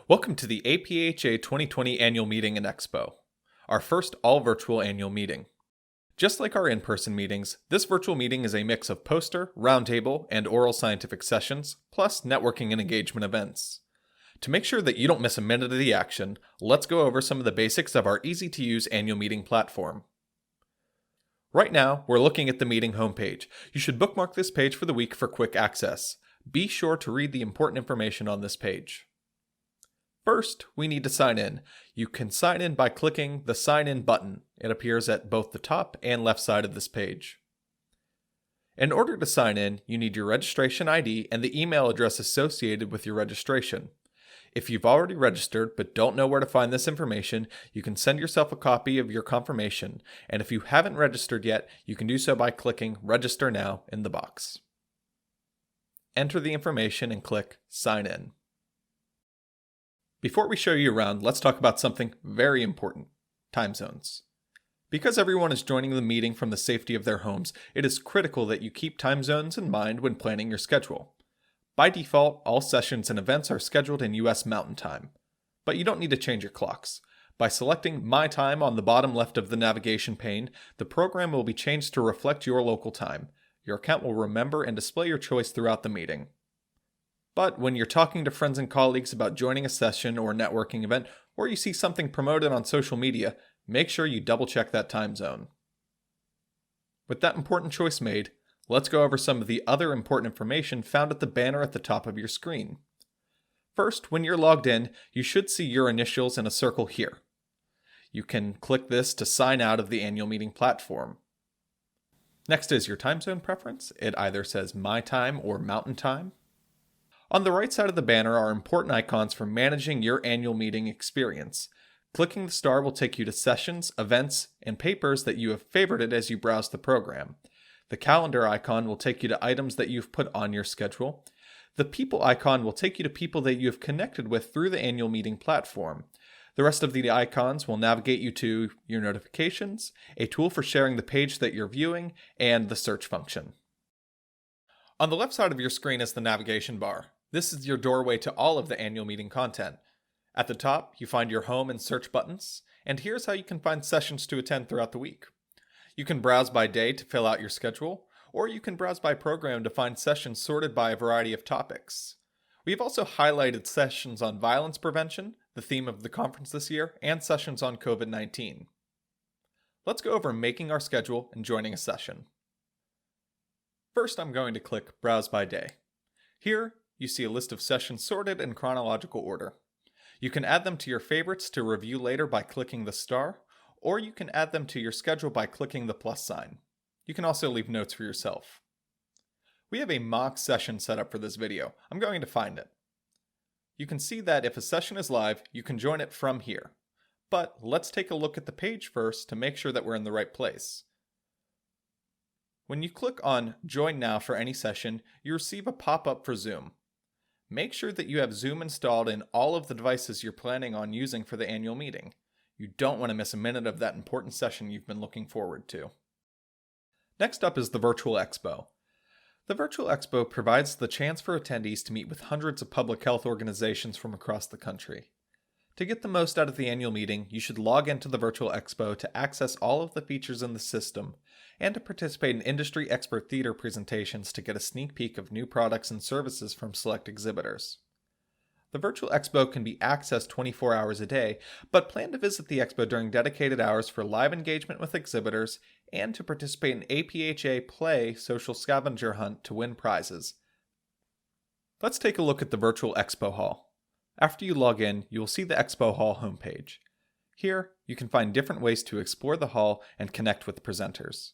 Welcome to the APHA 2020 Annual Meeting and Expo, our first all-virtual annual meeting. Just like our in-person meetings, this virtual meeting is a mix of poster, roundtable, and oral scientific sessions, plus networking and engagement events. To make sure that you don't miss a minute of the action, let's go over some of the basics of our easy-to-use annual meeting platform. Right now, we're looking at the meeting homepage. You should bookmark this page for the week for quick access. Be sure to read the important information on this page. First, we need to sign in. You can sign in by clicking the Sign In button. It appears at both the top and left side of this page. In order to sign in, you need your registration ID and the email address associated with your registration. If you've already registered but don't know where to find this information, you can send yourself a copy of your confirmation, and if you haven't registered yet, you can do so by clicking Register Now in the box. Enter the information and click Sign In. Before we show you around, let's talk about something very important: time zones. Because everyone is joining the meeting from the safety of their homes, it is critical that you keep time zones in mind when planning your schedule. By default, all sessions and events are scheduled in US Mountain Time, but you don't need to change your clocks. By selecting My Time on the bottom left of the navigation pane, the program will be changed to reflect your local time. Your account will remember and display your choice throughout the meeting. But when you're talking to friends and colleagues about joining a session or networking event, or you see something promoted on social media, make sure you double check that time zone. With that important choice made, let's go over some of the other important information found at the banner at the top of your screen. First, when you're logged in, you should see your initials in a circle here. You can click this to sign out of the annual meeting platform. Next is your time zone preference. It either says My Time or Mountain Time. On the right side of the banner are important icons for managing your annual meeting experience. Clicking the star will take you to sessions, events, and papers that you have favorited as you browse the program. The calendar icon will take you to items that you've put on your schedule. The people icon will take you to people that you have connected with through the annual meeting platform. The rest of the icons will navigate you to your notifications, a tool for sharing the page that you're viewing, and the search function. On the left side of your screen is the navigation bar. This is your doorway to all of the annual meeting content. At the top, you find your home and search buttons, and here's how you can find sessions to attend throughout the week. You can browse by day to fill out your schedule, or you can browse by program to find sessions sorted by a variety of topics. We've also highlighted sessions on violence prevention, the theme of the conference this year, and sessions on COVID-19. Let's go over making our schedule and joining a session. First, I'm going to click Browse by Day. Here, you see a list of sessions sorted in chronological order. You can add them to your favorites to review later by clicking the star, or you can add them to your schedule by clicking the plus sign. You can also leave notes for yourself. We have a mock session set up for this video. I'm going to find it. You can see that if a session is live, you can join it from here. But let's take a look at the page first to make sure that we're in the right place. When you click on Join Now for any session, you receive a pop-up for Zoom. Make sure that you have Zoom installed in all of the devices you're planning on using for the annual meeting. You don't want to miss a minute of that important session you've been looking forward to. Next up is the Virtual Expo. The Virtual Expo provides the chance for attendees to meet with hundreds of public health organizations from across the country. To get the most out of the annual meeting, you should log into the Virtual Expo to access all of the features in the system, and to participate in industry expert theater presentations to get a sneak peek of new products and services from select exhibitors. The Virtual Expo can be accessed 24 hours a day, but plan to visit the Expo during dedicated hours for live engagement with exhibitors and to participate in APHA Play social scavenger hunt to win prizes. Let's take a look at the Virtual Expo Hall. After you log in, you will see the Expo Hall homepage. Here, you can find different ways to explore the hall and connect with presenters.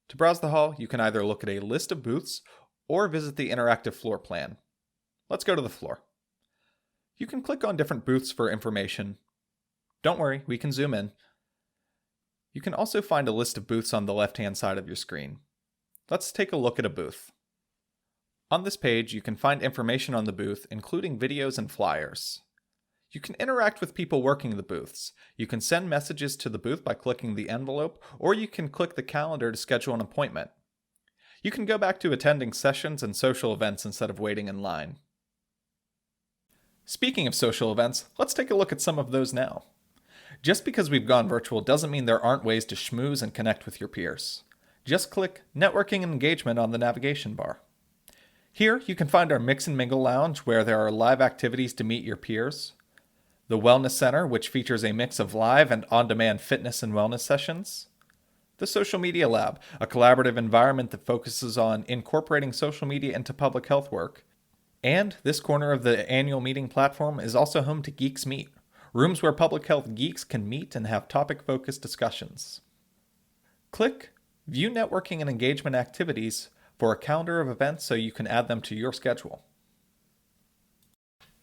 To browse the hall, you can either look at a list of booths or visit the interactive floor plan. Let's go to the floor. You can click on different booths for information. Don't worry, we can zoom in. You can also find a list of booths on the left-hand side of your screen. Let's take a look at a booth. On this page, you can find information on the booth, including videos and flyers. You can interact with people working the booths. You can send messages to the booth by clicking the envelope, or you can click the calendar to schedule an appointment. You can go back to attending sessions and social events instead of waiting in line. Speaking of social events, let's take a look at some of those now. Just because we've gone virtual doesn't mean there aren't ways to schmooze and connect with your peers. Just click Networking and Engagement on the navigation bar. Here, you can find our Mix and Mingle Lounge, where there are live activities to meet your peers, the Wellness Center, which features a mix of live and on-demand fitness and wellness sessions, the Social Media Lab, a collaborative environment that focuses on incorporating social media into public health work, and this corner of the annual meeting platform is also home to Geeks Meet, rooms where public health geeks can meet and have topic-focused discussions. Click View Networking and Engagement Activities for a calendar of events so you can add them to your schedule.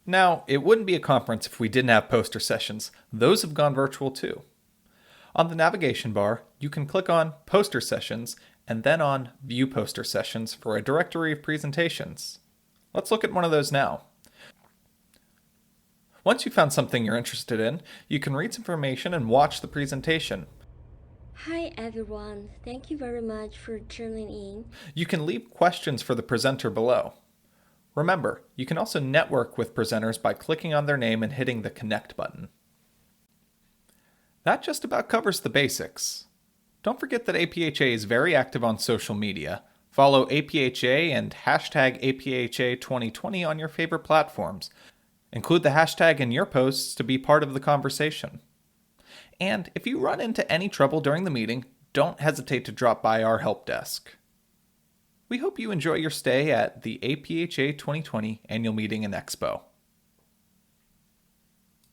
Now, it wouldn't be a conference if we didn't have poster sessions. Those have gone virtual too. On the navigation bar, you can click on Poster Sessions and then on View Poster Sessions for a directory of presentations. Let's look at one of those now. Once you've found something you're interested in, you can read some information and watch the presentation. Hi everyone, thank you very much for tuning in. You can leave questions for the presenter below. Remember, you can also network with presenters by clicking on their name and hitting the Connect button. That just about covers the basics. Don't forget that APHA is very active on social media. Follow APHA and hashtag APHA 2020 on your favorite platforms. Include the hashtag in your posts to be part of the conversation. And if you run into any trouble during the meeting, don't hesitate to drop by our help desk. We hope you enjoy your stay at the APHA 2020 Annual Meeting and Expo.